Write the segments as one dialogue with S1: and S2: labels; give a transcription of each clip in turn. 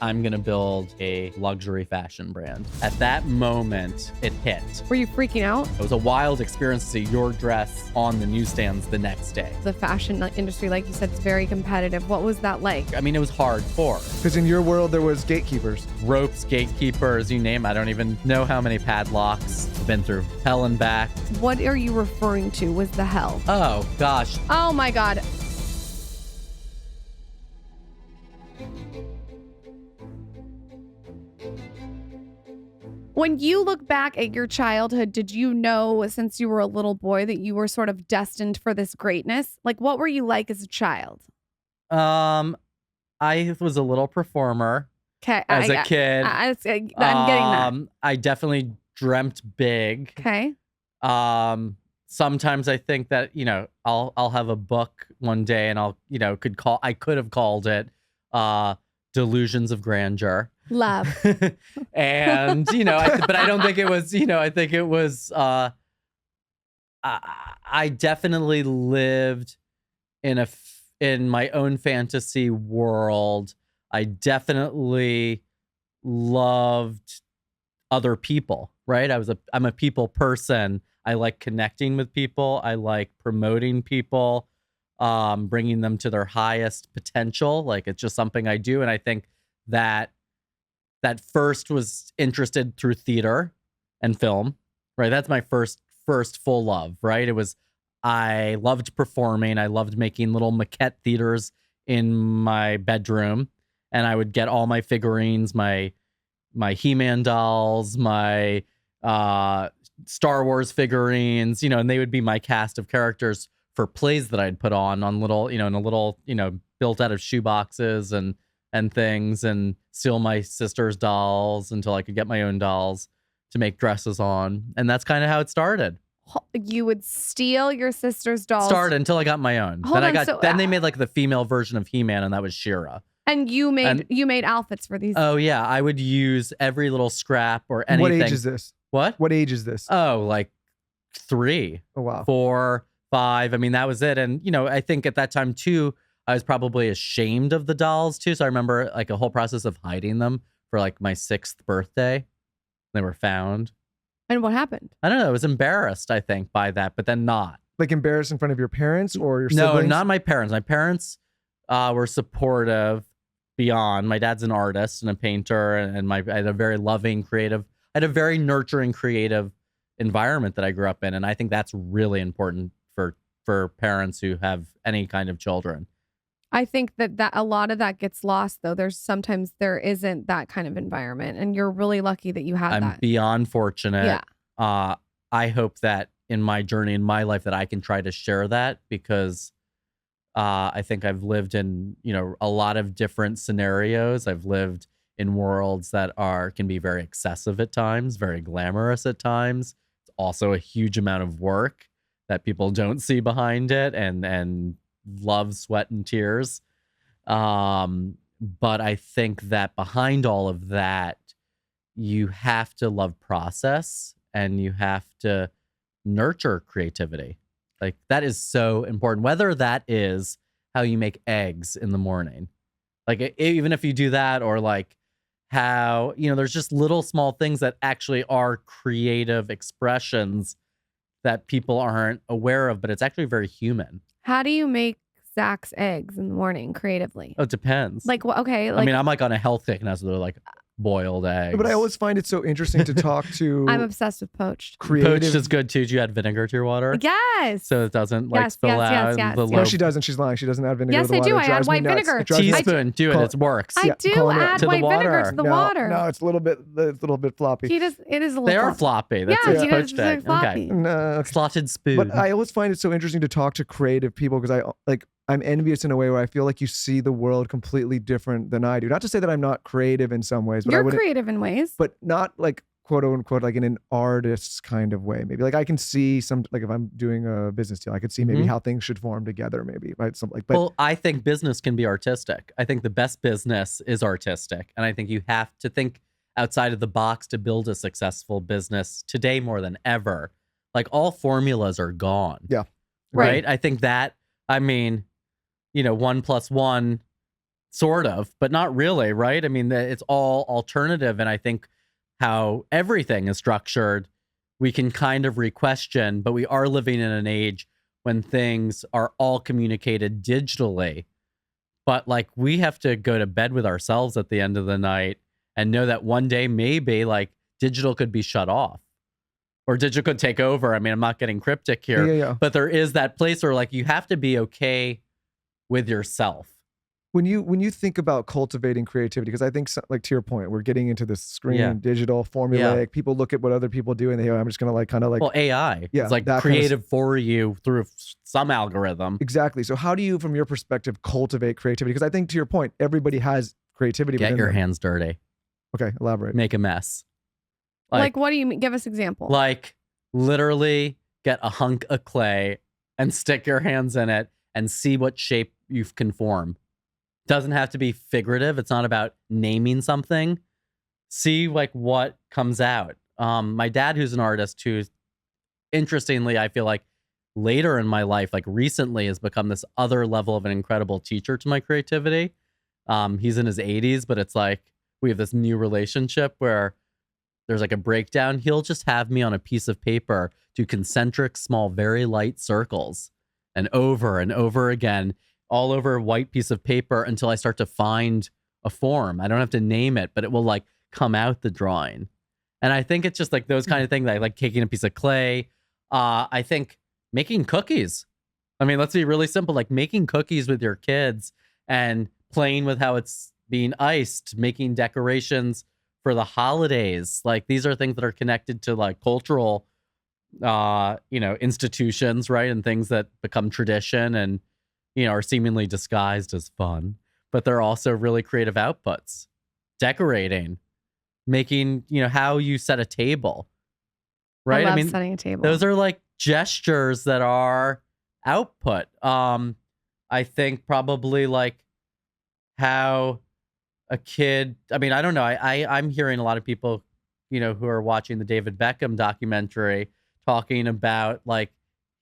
S1: I'm going to build a luxury fashion brand. At that moment, it hit.
S2: Were you freaking out?
S1: It was a wild experience to see your dress on the newsstands the next day.
S2: The fashion industry, like you said, is very competitive. What was that like?
S1: I mean, it was hardcore.
S3: Because in your world, there was gatekeepers.
S1: Ropes, gatekeepers, you name it. I don't even know how many padlocks. I've been through hell and back.
S2: What are you referring to? Was the hell?
S1: Oh, gosh.
S2: Oh, my God. When you look back at your childhood, did you know since you were a little boy that you were sort of destined for this greatness? Like, what were you like as a child?
S1: I was a little performer
S2: Okay,
S1: as a kid.
S2: I'm getting that.
S1: I definitely dreamt big.
S2: Okay.
S1: Sometimes I think that, I'll have a book one day and I could have called it Delusions of Grandeur.
S2: Love.
S1: And, but I don't think it was, I think it was, I definitely lived in my own fantasy world. I definitely loved other people, right? I'm a people person. I like connecting with people. I like promoting people, bringing them to their highest potential. Like, it's just something I do. And I think that first was interested through theater and film, right? That's my first full love, right? I loved performing. I loved making little maquette theaters in my bedroom. And I would get all my figurines, my He-Man dolls, my Star Wars figurines, and they would be my cast of characters for plays that I'd put on little, in a little, built out of shoe boxes and things, and steal my sister's dolls until I could get my own dolls to make dresses on. And that's kind of how it started.
S2: You would steal your sister's dolls?
S1: Started until I got my own. Then they made like the female version of He-Man, and that was She-Ra.
S2: And you made outfits for these?
S1: Oh yeah, I would use every little scrap or anything.
S3: What age is this?
S1: What
S3: age is this?
S1: Oh, like 3.
S3: Oh, wow.
S1: 4, 5. I mean, that was it. And, I think at that time, too, I was probably ashamed of the dolls, too. So I remember like a whole process of hiding them for like my 6th birthday. They were found.
S2: And what happened?
S1: I don't know. I was embarrassed, I think, by that, but then not.
S3: Like embarrassed in front of your parents or your siblings?
S1: No, not my parents. My parents were supportive beyond. My dad's an artist and a painter, and I had a very loving, creative, I had a very nurturing, creative environment that I grew up in. And I think that's really important for parents who have any kind of children.
S2: I think that a lot of that gets lost, though. Sometimes there isn't that kind of environment, and you're really lucky that you have that.
S1: I'm beyond fortunate.
S2: Yeah.
S1: I hope that in my journey in my life that I can try to share that, because I think I've lived in, a lot of different scenarios. I've lived in worlds that can be very excessive at times, very glamorous at times. It's also a huge amount of work that people don't see behind it, and love, sweat, and tears. But I think that behind all of that, you have to love process and you have to nurture creativity. Like, that is so important, whether that is how you make eggs in the morning. Like, even if you do that, or like how, there's just little small things that actually are creative expressions that people aren't aware of, but it's actually very human.
S2: How do you make Zac's eggs in the morning creatively?
S1: Oh, it depends.
S2: Like, okay.
S1: I mean, I'm like on a health kick now, so they're like boiled eggs.
S3: But I always find it so interesting to talk to.
S2: I'm obsessed with poached.
S1: Poached is good too. Do you add vinegar to your water?
S2: Yes.
S1: So it doesn't spill out.
S2: Yes.
S3: No, she doesn't. She's lying. She doesn't add vinegar to the water.
S2: Yes, I do. I add white vinegar.
S1: Teaspoon. Do it. It works.
S2: I do add white vinegar to the water.
S3: No, it's a little bit floppy.
S2: It is a little
S1: They are floppy. That's a poached egg.
S2: Floppy.
S1: Okay.
S3: No.
S1: Slotted spoon.
S3: But I always find it so interesting to talk to creative people, because I'm envious in a way where I feel like you see the world completely different than I do. Not to say that I'm not creative in some ways, but
S2: you're creative in ways,
S3: but not like quote unquote like in an artist's kind of way. Maybe like I can see some, like if I'm doing a business deal, I could see maybe how things should form together. Maybe right, something like. But
S1: well, I think business can be artistic. I think the best business is artistic, and I think you have to think outside of the box to build a successful business today more than ever. Like, all formulas are gone.
S3: Yeah.
S1: Right. I think that. I mean, 1 + 1 sort of, but not really, right? I mean, it's all alternative. And I think how everything is structured, we can kind of re-question, but we are living in an age when things are all communicated digitally. But like, we have to go to bed with ourselves at the end of the night and know that one day maybe like digital could be shut off or digital could take over. I mean, I'm not getting cryptic here,
S3: Yeah.
S1: but there is that place where like you have to be okay with yourself.
S3: When you think about cultivating creativity, because I think like to your point, we're getting into this screen, digital, formulaic. People look at what other people do and they, I'm just gonna like kind of like,
S1: well, AI,
S3: yeah,
S1: it's like
S3: that
S1: creative for you through some algorithm.
S3: Exactly. So how do you, from your perspective, cultivate creativity? Because I think to your point, everybody has creativity.
S1: Get
S3: within
S1: your
S3: them.
S1: hands dirty.
S3: Okay, elaborate.
S1: Make a mess.
S2: Like what do you mean? Give us example.
S1: Like literally get a hunk of clay and stick your hands in it and see what shape you can form. Doesn't have to be figurative. It's not about naming something. See like what comes out. My dad, who's an artist, who's interestingly, I feel like later in my life, like recently, has become this other level of an incredible teacher to my creativity. He's in his 80s, but it's like we have this new relationship where there's like a breakdown. He'll just have me on a piece of paper do concentric, small, very light circles and over again, all over a white piece of paper until I start to find a form. I don't have to name it, but it will like come out the drawing. And I think it's just like those kind of things, like taking a piece of clay. I think making cookies. I mean, let's be really simple, like making cookies with your kids and playing with how it's being iced, making decorations for the holidays. Like these are things that are connected to like cultural, institutions, right? And things that become tradition and, are seemingly disguised as fun, but they're also really creative outputs. Decorating, making, how you set a table, right?
S2: I love setting a table.
S1: Those are like gestures that are output. I think probably like how a kid, I mean, I don't know. I'm hearing a lot of people, who are watching the David Beckham documentary talking about like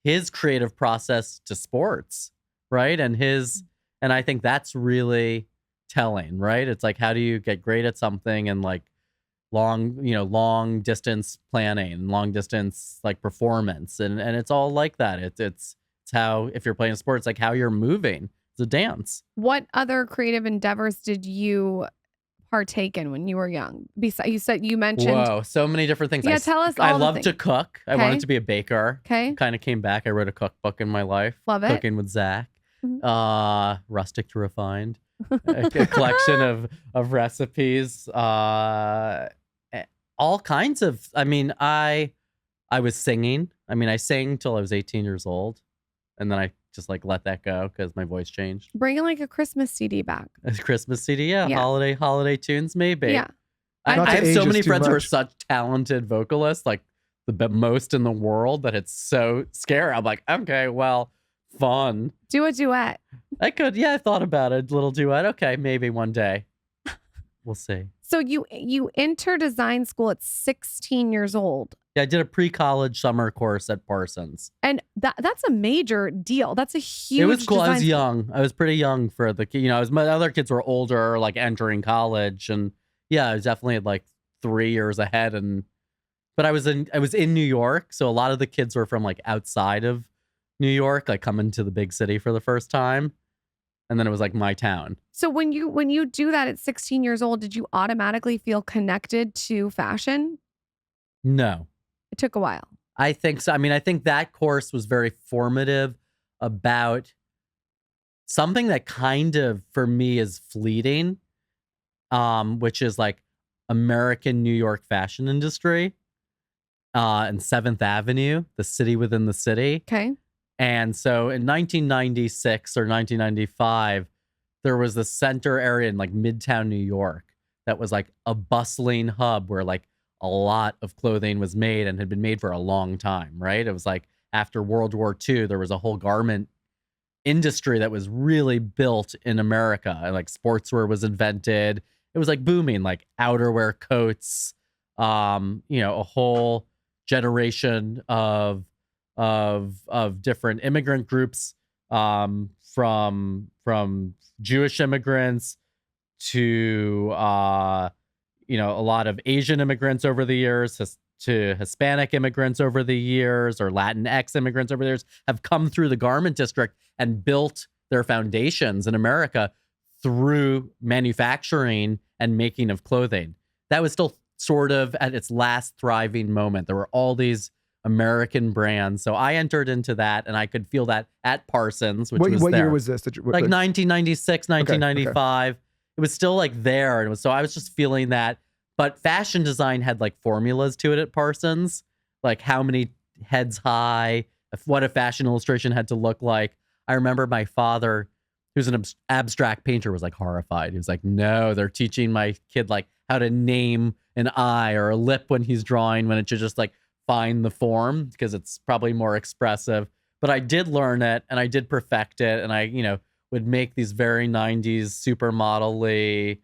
S1: his creative process to sports, right? And I think that's really telling, right? It's like, how do you get great at something and like long distance planning, long distance like performance. And it's all like that. It's how, if you're playing sports, like how you're moving. It's a dance.
S2: What other creative endeavors did you partake in when you were young? Besides, you mentioned.
S1: Whoa, so many different things.
S2: Yeah, tell us all
S1: I
S2: the
S1: love
S2: things.
S1: to cook. I wanted to be a baker.
S2: Okay.
S1: Kind of came back. I wrote a cookbook in my life.
S2: Love it.
S1: Cooking with Zac. Rustic to refined. A collection of recipes. All kinds of, I mean, I was singing. I mean, I sang till I was 18 years old. And then I just like let that go because my voice changed.
S2: Bringing like a Christmas CD back.
S1: A Christmas CD, yeah. Holiday tunes, maybe.
S2: Yeah.
S1: I have so many friends who are such talented vocalists, like the most in the world, that it's so scary. I'm like, okay, well, fun.
S2: Do a duet.
S1: I could, yeah, I thought about it. A little duet. Okay, maybe one day. We'll see.
S2: So you enter design school at 16 years old.
S1: Yeah, I did a pre-college summer course at Parsons.
S2: And that's a major deal. That's a huge.
S1: It was cool. I was
S2: school.
S1: young. I was pretty young for the, my other kids were older, like entering college. And yeah, I was definitely like 3 years ahead. But I was in New York. So a lot of the kids were from like outside of New York, like coming to the big city for the first time. And then it was like my town.
S2: So when you do that at 16 years old, did you automatically feel connected to fashion?
S1: No.
S2: It took a while.
S1: I think so. I mean, I think that course was very formative about something that kind of, for me, is fleeting, which is like American New York fashion industry and 7th Avenue, the city within the city.
S2: Okay.
S1: And so in 1996 or 1995, there was the center area in like Midtown New York that was like a bustling hub where like a lot of clothing was made and had been made for a long time, right? It was like after World War II, there was a whole garment industry that was really built in America. And like sportswear was invented. It was like booming, like outerwear coats, a whole generation of different immigrant groups from Jewish immigrants to a lot of Asian immigrants over the years, to Hispanic immigrants over the years, or Latinx immigrants over the years, have come through the garment district and built their foundations in America through manufacturing and making of clothing. That was still sort of at its last thriving moment. There were all these American brands. So I entered into that, and I could feel that at Parsons, which was
S3: what
S1: there.
S3: year was this?
S1: Like 1996, 1995. Okay. It was still like there. And so I was just feeling that. But fashion design had like formulas to it at Parsons, like how many heads high, what a fashion illustration had to look like. I remember my father, who's an abstract painter, was like horrified. He was like, no, they're teaching my kid like how to name an eye or a lip when he's drawing, when it should just like find the form, because it's probably more expressive. But I did learn it, and I did perfect it, and I, would make these very 90s supermodel-y,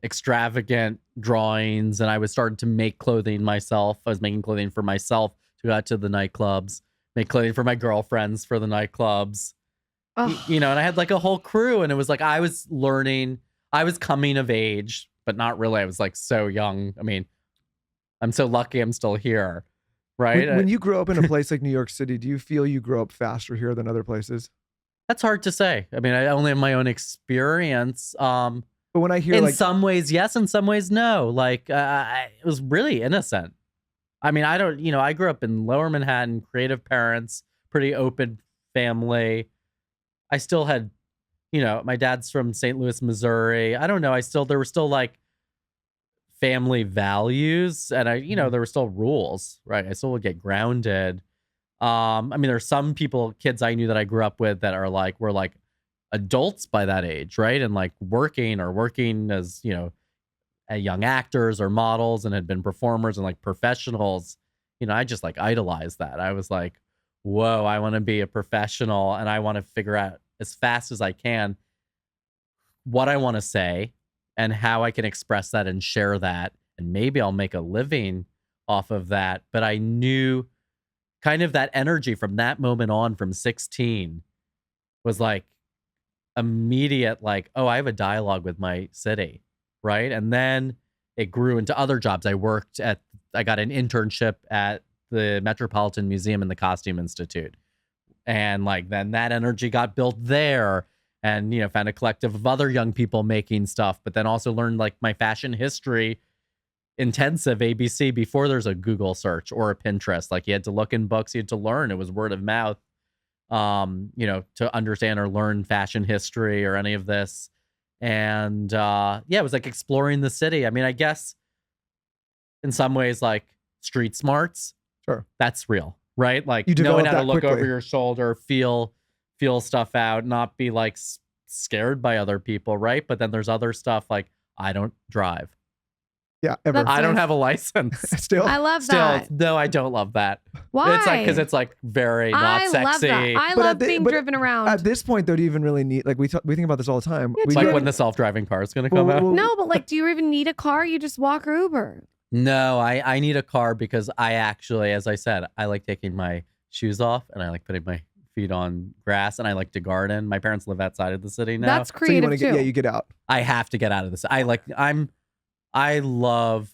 S1: extravagant drawings, and I was starting to make clothing myself. I was making clothing for myself to go out to the nightclubs, make clothing for my girlfriends for the nightclubs. And I had like a whole crew, and it was like I was learning, I was coming of age, but not really. I was like so young. I mean, I'm so lucky I'm still here, right?
S3: When you grow up in a place like New York City, do you feel you grow up faster here than other places?
S1: That's hard to say. I mean, I only have my own experience.
S3: But when I hear
S1: in some ways, yes, in some ways, no. Like, it was really innocent. I mean, I grew up in Lower Manhattan, creative parents, pretty open family. I still had, my dad's from St. Louis, Missouri. I don't know. There were still like family values, and there were still rules, right? I still would get grounded. I mean, there's some kids I knew that I grew up with that were like adults by that age, right? And like working as, young actors or models, and had been performers and like professionals. I just like idolized that. I was like, whoa, I want to be a professional, and I want to figure out as fast as I can what I want to say and how I can express that and share that. And maybe I'll make a living off of that. But I knew kind of that energy from that moment on, from 16, was like immediate, like, oh, I have a dialogue with my city, right? And then it grew into other jobs. I got an internship at the Metropolitan Museum and the Costume Institute. And like, then that energy got built there, and, found a collective of other young people making stuff, but then also learned like my fashion history intensive ABC before there's a Google search or a Pinterest. Like, you had to look in books, you had to learn. It was word of mouth, to understand or learn fashion history or any of this. And it was like exploring the city. I mean, I guess in some ways, like street smarts,
S3: sure,
S1: that's real, right? Like
S3: you
S1: knowing how to look
S3: quickly
S1: over your shoulder, feel stuff out, not be like scared by other people, right? But then there's other stuff like, I don't drive.
S3: Yeah, ever.
S1: I don't have a license.
S3: Still,
S2: I love that.
S1: No, I don't love that.
S2: Why?
S1: It's like, because it's like very not
S2: I
S1: sexy.
S2: love that. I love being driven around.
S3: At this point, though, do you even really need, like, we think about this all the time.
S2: Yeah,
S1: It's like when the self-driving car is going to come out.
S2: No, but like, do you even need a car? You just walk or Uber.
S1: No, I need a car, because I actually, as I said, I like taking my shoes off, and I like putting my feet on grass, and I like to garden. My parents live outside of the city now.
S2: That's creative,
S3: so
S2: too.
S3: You get out.
S1: I have to get out of this. I love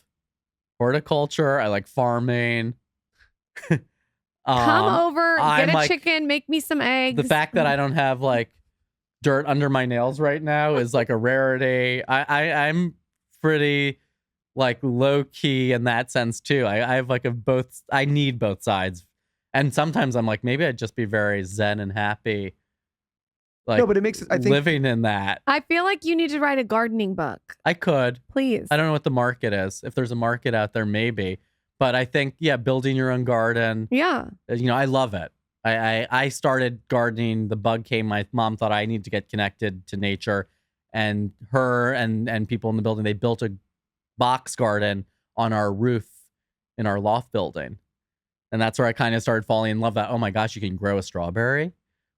S1: horticulture. I like farming.
S2: Come over, get a chicken, make me some eggs.
S1: The fact that I don't have like dirt under my nails right now is like a rarity. I'm pretty like low key in that sense too. I have like I need both sides. And sometimes I'm like, maybe I'd just be very zen and happy. Like,
S3: no, but it makes it, I think,
S1: living in that.
S2: I feel like you need to write a gardening book.
S1: I could.
S2: Please.
S1: I don't know what the market is. If there's a market out there, maybe. But I think, building your own garden.
S2: Yeah.
S1: I love it. I started gardening. The bug came. My mom thought I need to get connected to nature. And her and people in the building, they built a box garden on our roof in our loft building. And that's where I kind of started falling in love that, oh my gosh, you can grow a strawberry,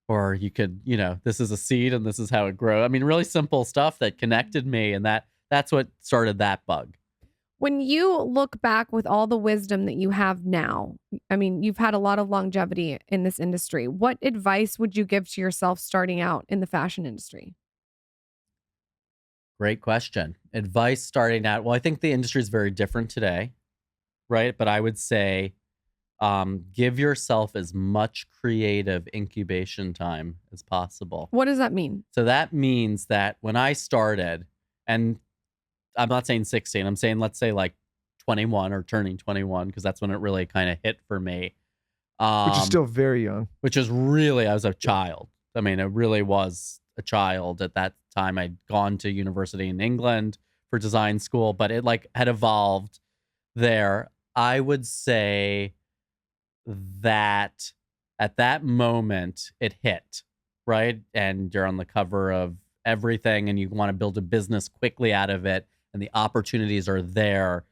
S1: or you could, this is a seed and this is how it grows. I mean, really simple stuff that connected me, and that's what started that bug.
S2: When you look back with all the wisdom that you have now, I mean, you've had a lot of longevity in this industry. What advice would you give to yourself starting out in the fashion industry?
S1: Great question. Advice starting out. Well, I think the industry is very different today, right? But I would say give yourself as much creative incubation time as possible.
S2: What does that mean?
S1: So that means that when I started, and I'm not saying 16, I'm saying, let's say like 21 or turning 21, because that's when it really kind of hit for me.
S3: Which is still very young.
S1: Which is really, I was a child. I mean, it really was a child at that time. I'd gone to university in England for design school, but it like had evolved there. I would say that at that moment it hit, right? And you're on the cover of everything and you want to build a business quickly out of it and the opportunities are there.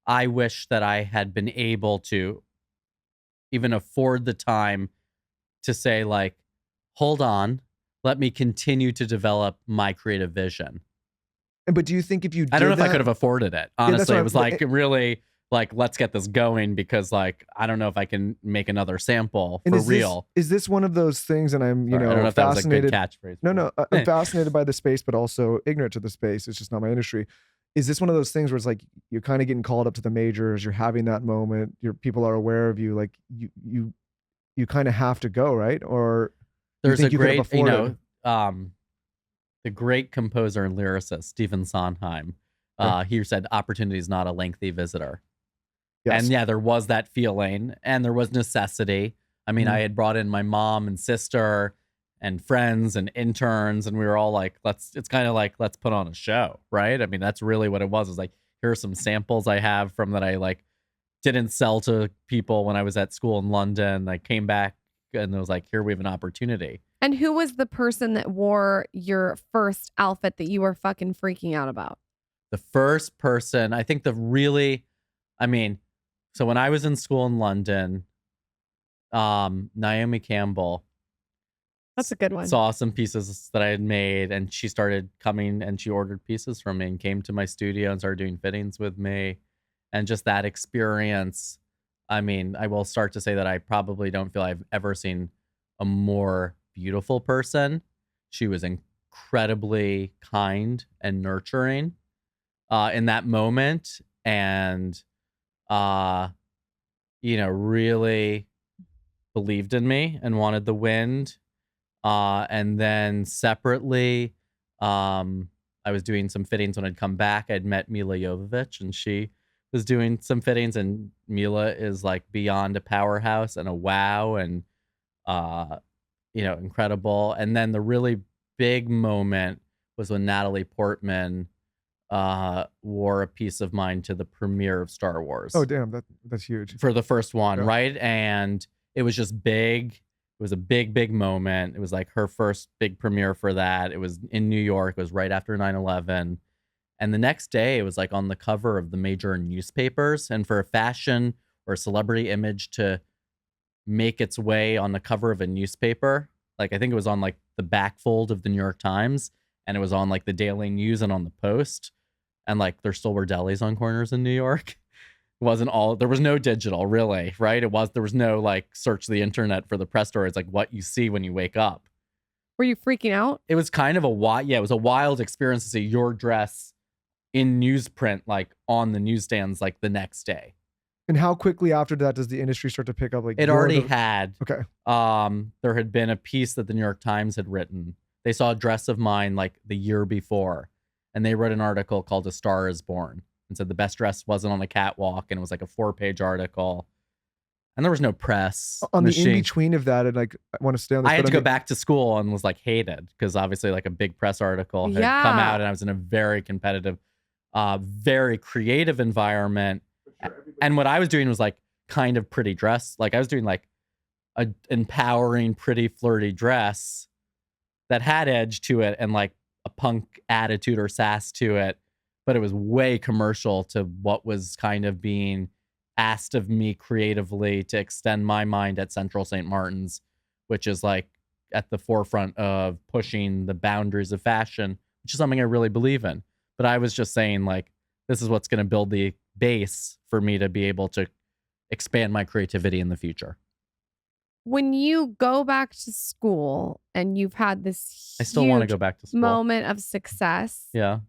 S1: I wish that I had been able to even afford the time to say like, hold on, let me continue to develop my creative vision.
S3: But do you think if you did
S1: I don't know if
S3: that,
S1: I could have afforded it. Honestly, it was like really like, let's get this going because like, I don't know if I can make another sample for real.
S3: Is this one of those things, and I'm,
S1: I don't know if that was a good
S3: fascinated.
S1: catchphrase.
S3: No, I'm fascinated by the space, but also ignorant to the space. It's just not my industry. Is this one of those things where it's like you're kind of getting called up to the majors, you're having that moment, your people are aware of you, like you kind of have to go, right? Or
S1: there's
S3: you
S1: a great,
S3: the
S1: great composer and lyricist Stephen Sondheim. He said, "Opportunity is not a lengthy visitor." Yes. And yeah, there was that feeling, and there was necessity. I mean, I had brought in my mom and sister and friends and interns, and we were all like, it's kind of like, let's put on a show, right? I mean, that's really what it was. It was like, here are some samples I have from that I like didn't sell to people when I was at school in London. I came back and it was like, here we have an opportunity.
S2: And who was the person that wore your first outfit that you were fucking freaking out about?
S1: The first person, I think so when I was in school in London, Naomi Campbell,
S2: that's a good one,
S1: saw some pieces that I had made and she started coming and she ordered pieces from me and came to my studio and started doing fittings with me. And just that experience, I mean, I will start to say that I probably don't feel I've ever seen a more beautiful person. She was incredibly kind and nurturing in that moment. And, really believed in me and wanted the wind. And then separately, I was doing some fittings when I'd come back. I'd met Mila Jovovich and she was doing some fittings, and Mila is like beyond a powerhouse and a wow and, incredible. And then the really big moment was when Natalie Portman wore a piece of mine to the premiere of Star Wars.
S3: Oh, damn. That's huge.
S1: For the first one, yeah. Right? And it was just big. It was a big, big moment. It was like her first big premiere for that. It was in New York. It was right after 9/11. And the next day, it was like on the cover of the major newspapers. And for a fashion or a celebrity image to make its way on the cover of a newspaper, like I think it was on like the back fold of the New York Times, and it was on like the Daily News and on the Post. And like there still were delis on corners in New York. There was no digital really, right? There was no like search the internet for the press story. It's like what you see when you wake up.
S2: Were you freaking out?
S1: It was kind of it was a wild experience to see your dress in newsprint, like on the newsstands, like the next day.
S3: And how quickly after that does the industry start to pick up? Like
S1: it already had.
S3: Okay.
S1: There had been a piece that the New York Times had written. They saw a dress of mine like the year before, and they wrote an article called "A Star Is Born" and said the best dress wasn't on a catwalk, and it was like a 4-page article. And there was no press
S3: on the in between of that. And like, I want to stay on this.
S1: I had to go back to school and was like hated because obviously like a big press article had come out, and I was in a very competitive, very creative environment. And what I was doing was like kind of pretty dress. Like I was doing like a empowering, pretty flirty dress that had edge to it and like a punk attitude or sass to it. But it was way commercial to what was kind of being asked of me creatively to extend my mind at Central St. Martin's, which is like at the forefront of pushing the boundaries of fashion, which is something I really believe in. But I was just saying like, this is what's going to build the base for me to be able to expand my creativity in the future.
S2: When you go back to school and you've had this
S1: I still want to
S2: huge
S1: go back to school.
S2: moment of success,
S1: Yeah.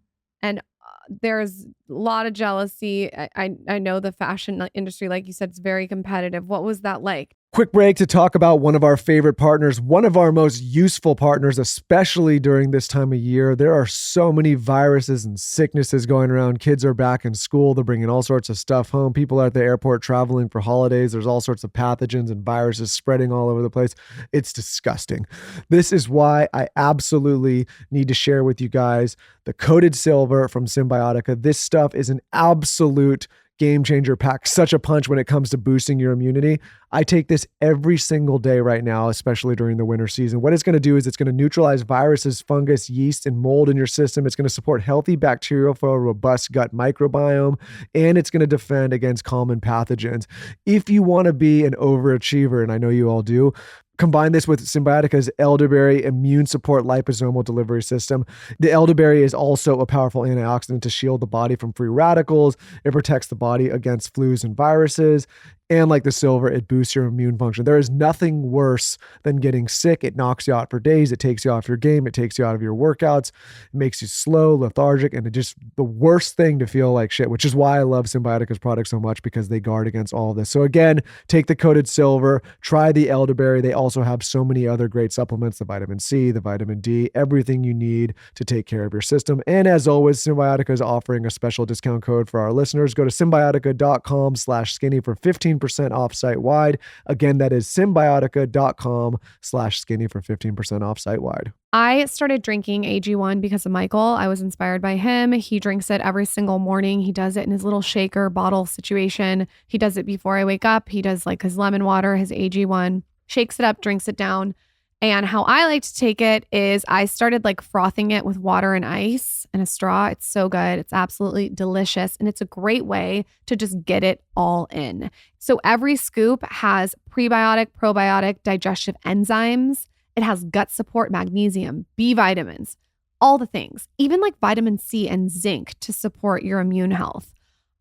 S2: and there's a lot of jealousy. I know the fashion industry, like you said, it's very competitive. What was that like?
S3: Quick break to talk about one of our favorite partners, one of our most useful partners, especially during this time of year. There are so many viruses and sicknesses going around. Kids are back in school. They're bringing all sorts of stuff home. People are at the airport traveling for holidays. There's all sorts of pathogens and viruses spreading all over the place. It's disgusting. This is why I absolutely need to share with you guys the coated silver from Symbiotica. This stuff is an absolute game changer, pack such a punch when it comes to boosting your immunity. I take this every single day right now, especially during the winter season. What it's going to do is it's going to neutralize viruses, fungus, yeast, and mold in your system. It's going to support healthy bacteria for a robust gut microbiome, and it's going to defend against common pathogens. If you want to be an overachiever, and I know you all do, combine this with Symbiotica's elderberry immune support liposomal delivery system. The elderberry is also a powerful antioxidant to shield the body from free radicals. It protects the body against flus and viruses. And like the silver, it boosts your immune function. There is nothing worse than getting sick. It knocks you out for days. It takes you off your game. It takes you out of your workouts. It makes you slow, lethargic, and it just the worst thing to feel like shit, which is why I love Symbiotica's product so much, because they guard against all of this. So again, take the coated silver, try the elderberry. They also have so many other great supplements, the vitamin C, the vitamin D, everything you need to take care of your system. And as always, Symbiotica is offering a special discount code for our listeners. Go to symbiotica.com/skinny for 15% off site-wide. Again, that is symbiotica.com/skinny for 15% off site-wide.
S2: I started drinking AG1 because of Michael. I was inspired by him. He drinks it every single morning. He does it in his little shaker bottle situation. He does it before I wake up. He does like his lemon water, his AG1, shakes it up, drinks it down. And how I like to take it is I started like frothing it with water and ice and a straw. It's so good. It's absolutely delicious. And it's a great way to just get it all in. So every scoop has prebiotic, probiotic, digestive enzymes. It has gut support, magnesium, B vitamins, all the things, even like vitamin C and zinc to support your immune health.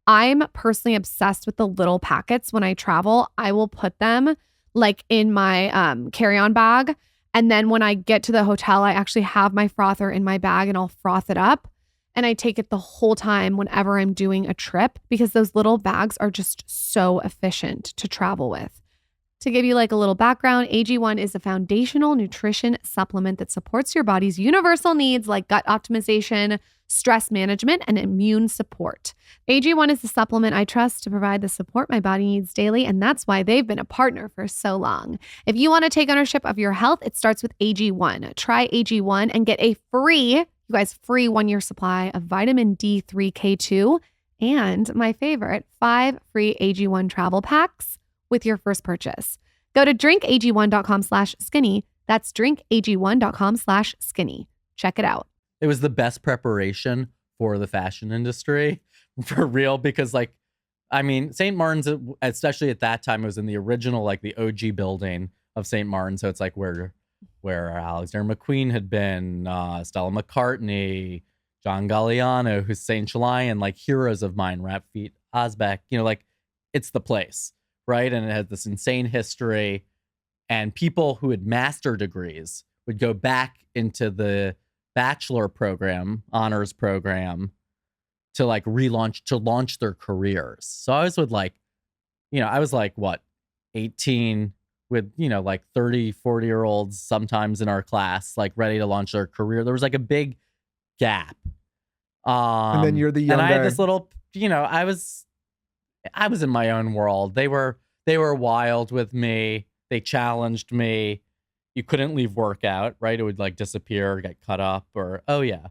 S2: I'm personally obsessed with the little packets. When I travel, I will put them like in my carry-on bag. And then when I get to the hotel, I actually have my frother in my bag and I'll froth it up. And I take it the whole time whenever I'm doing a trip, because those little bags are just so efficient to travel with. To give you like a little background, AG1 is a foundational nutrition supplement that supports your body's universal needs like gut optimization, stress management, and immune support. AG1 is the supplement I trust to provide the support my body needs daily, and that's why they've been a partner for so long. If you want to take ownership of your health, it starts with AG1. Try AG1 and get a free 1-year supply of vitamin D3K2 and my favorite, 5 free AG1 travel packs with your first purchase. Go to drinkag1.com/skinny. That's drinkag1.com/skinny. Check it out.
S1: It was the best preparation for the fashion industry, for real, because like, I mean, St. Martin's, especially at that time, it was in the original, like the OG building of St. Martin. So it's like where Alexander McQueen had been, Stella McCartney, John Galliano, Hussein Chalayan, like heroes of mine, Raffi Osbeck, like it's the place. Right. And it had this insane history, and people who had master degrees would go back into the bachelor program, honors program, to like launch their careers. So I was with like, I was like, what, 18 with, like 30, 40-year-olds sometimes in our class, like ready to launch their career. There was like a big gap.
S3: And then you're the young
S1: and I
S3: guy.
S1: had this little, I was in my own world. They were wild with me. They challenged me. You couldn't leave workout, right? It would like disappear, get cut up, or oh yeah.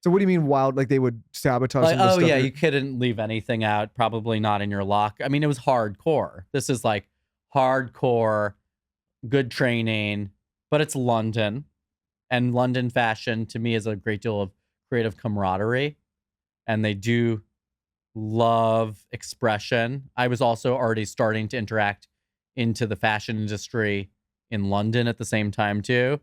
S3: So what do you mean wild? Like they would sabotage
S1: Like,
S3: some of the
S1: oh
S3: stuff
S1: yeah,
S3: you're-
S1: you couldn't leave anything out. Probably not in your lock. I mean, it was hardcore. This is like hardcore, good training, but it's London, and London fashion to me is a great deal of creative camaraderie, and they do love expression. I was also already starting to interact into the fashion industry in London at the same time too.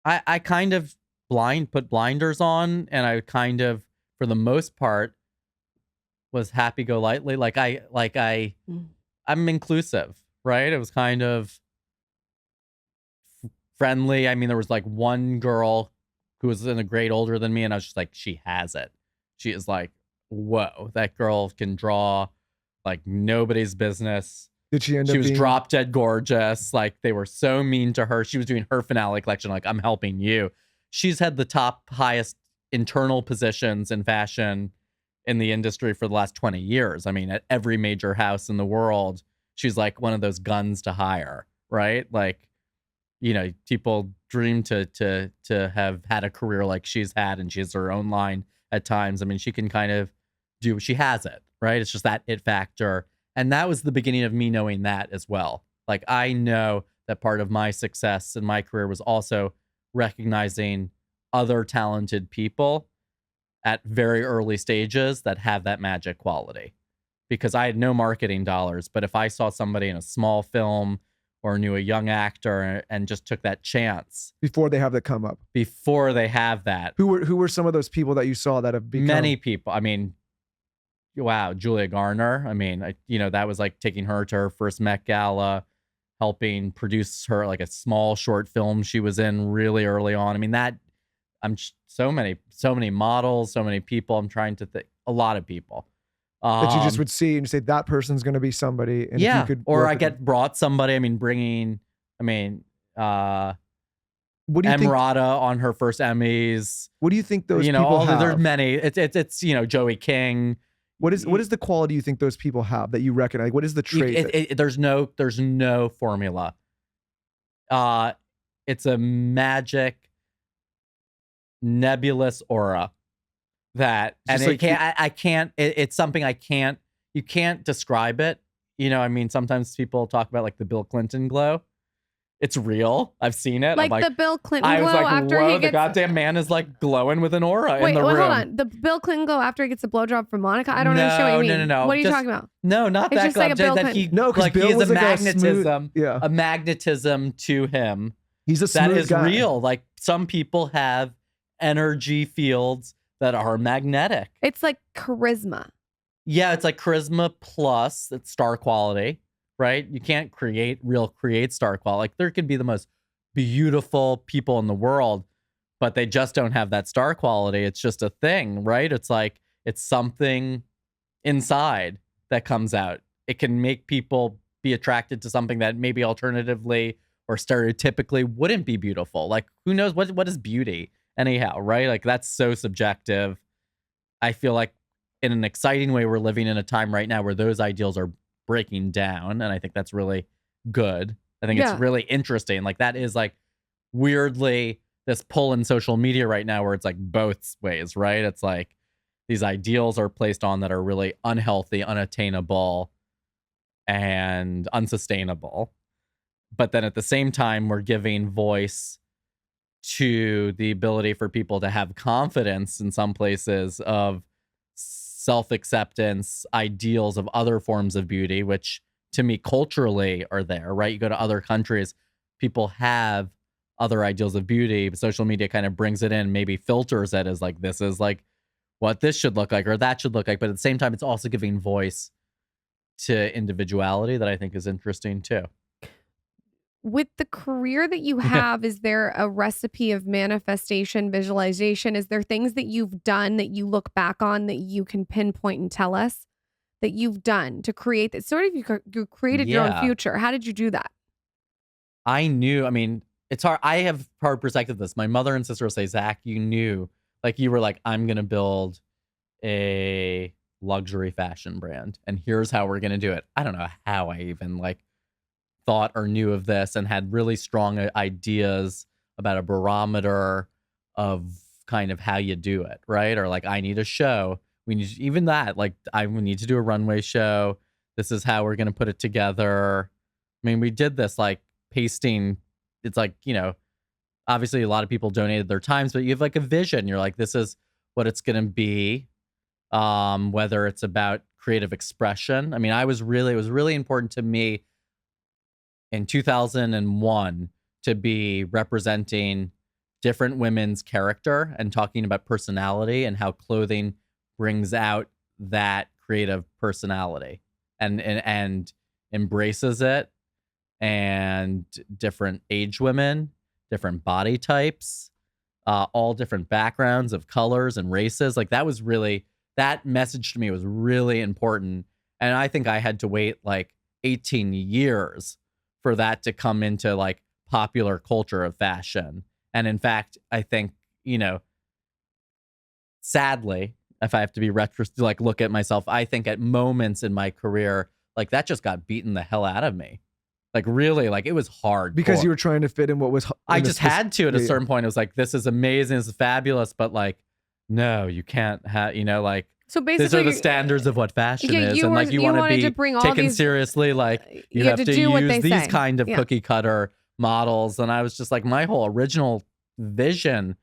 S1: I kind of put blinders on, and I kind of, for the most part, was happy-go-lightly. I'm inclusive, right? It was kind of friendly. I mean, there was like one girl who was in a grade older than me, and I was just like, she has it. She is like, whoa, that girl can draw like nobody's business.
S3: Did she end
S1: She
S3: up
S1: was
S3: being
S1: drop dead gorgeous. Like, they were so mean to her. She was doing her finale collection. Like, I'm helping you. She's had the top highest internal positions in fashion in the industry for the last 20 years. I mean, at every major house in the world, she's like one of those guns to hire, right? Like, you know, people dream to have had a career like she's had, and she has her own line at times. I mean, she can kind of she has it, right? It's just that it factor. And that was the beginning of me knowing that as well. Like, I know that part of my success in my career was also recognizing other talented people at very early stages that have that magic quality. Because I had no marketing dollars, but if I saw somebody in a small film or knew a young actor and just took that chance
S3: before they have that come up?
S1: before they have that.
S3: Who were some of those people that you saw that have become
S1: Many people. I mean, wow, Julia Garner. I mean, that was like taking her to her first Met Gala, helping produce her like a small short film she was in really early on. I mean, so many models, so many people. I'm trying to think, a lot of people.
S3: that you just would see and you say that person's going to be somebody, and if you could
S1: or
S3: work
S1: I
S3: with
S1: get brought somebody. I mean,
S3: what do you think?
S1: Emirata on her first Emmys.
S3: What do you think those people have?
S1: There's many. It's Joey King.
S3: What is the quality you think those people have that you recognize? What is the trait?
S1: There's no formula. It's a magic, nebulous aura that, and
S3: Just
S1: I can't. It's something I can't. You can't describe it. I mean, sometimes people talk about like the Bill Clinton glow. It's real. I've seen it.
S2: Like the Bill Clinton
S1: I
S2: glow
S1: was like,
S2: after
S1: whoa,
S2: he
S1: the
S2: gets.
S1: goddamn man is like glowing with an aura in the room.
S2: Wait, hold on. The Bill Clinton glow after he gets a blowjob from Monica. I don't understand what you mean.
S1: No.
S2: What are you talking about?
S1: No, not
S2: It's
S1: that
S2: just like a Bill
S1: that
S2: Clinton.
S1: he.
S3: No, 'cause
S1: like
S3: Bill
S1: he has
S3: was
S1: a
S3: like a smooth-
S1: magnetism,
S3: yeah.
S1: a magnetism to him
S3: He's a
S1: that
S3: smooth
S1: is
S3: guy.
S1: real. Like, some people have energy fields that are magnetic.
S2: It's like charisma.
S1: Yeah, it's like charisma plus it's star quality, right? You can't create star quality. Like, there could be the most beautiful people in the world, but they just don't have that star quality. It's just a thing, right? It's like, it's something inside that comes out. It can make people be attracted to something that maybe alternatively or stereotypically wouldn't be beautiful. Like, who knows what is beauty anyhow, right? Like, that's so subjective. I feel like in an exciting way, we're living in a time right now where those ideals are breaking down. And I think that's really good. I think it's really interesting. Like, that is like weirdly this pull in social media right now where it's like both ways, right? It's like these ideals are placed on that are really unhealthy, unattainable, and unsustainable. But then at the same time, we're giving voice to the ability for people to have confidence in some places of self-acceptance, ideals of other forms of beauty, which to me culturally are there, right? You go to other countries, people have other ideals of beauty, but social media kind of brings it in, maybe filters it as like, this is like what this should look like or that should look like. But at the same time, it's also giving voice to individuality that I think is interesting too.
S2: With the career that you have, is there a recipe of manifestation, visualization? Is there things that you've done that you look back on that you can pinpoint and tell us that you've done to create that? Sort of, you created your own future. How did you do that?
S1: I mean, it's hard. I have hard perspective of this. My mother and sister will say, Zach, you knew, like, you were like, I'm going to build a luxury fashion brand and here's how we're going to do it. I don't know how I even like thought or knew of this and had really strong ideas about a barometer of kind of how you do it, right? Or like, I need a show. We need even that. Like, we need to do a runway show. This is how we're going to put it together. I mean, we did this like pasting. It's like, obviously a lot of people donated their times, but you have like a vision. You're like, this is what it's going to be. Whether it's about creative expression. I mean, it was really important to me in 2001 to be representing different women's character and talking about personality and how clothing brings out that creative personality and embraces it, and different age women, different body types, all different backgrounds of colors and races. Like that message to me was really important. And I think I had to wait like 18 years for that to come into like popular culture of fashion. And in fact, I think, sadly, if I have to be like look at myself, I think at moments in my career, like that just got beaten the hell out of me. Like really, like it was hard
S3: because you were trying to fit in what was.
S1: I just had to at a certain point. It was like, this is amazing, this is fabulous, but like, no, you can't have, like.
S2: So basically,
S1: these are the standards of what fashion is, and like you want to be taken seriously. Like you have to use these kind of cookie cutter models, and I was just like, my whole original vision,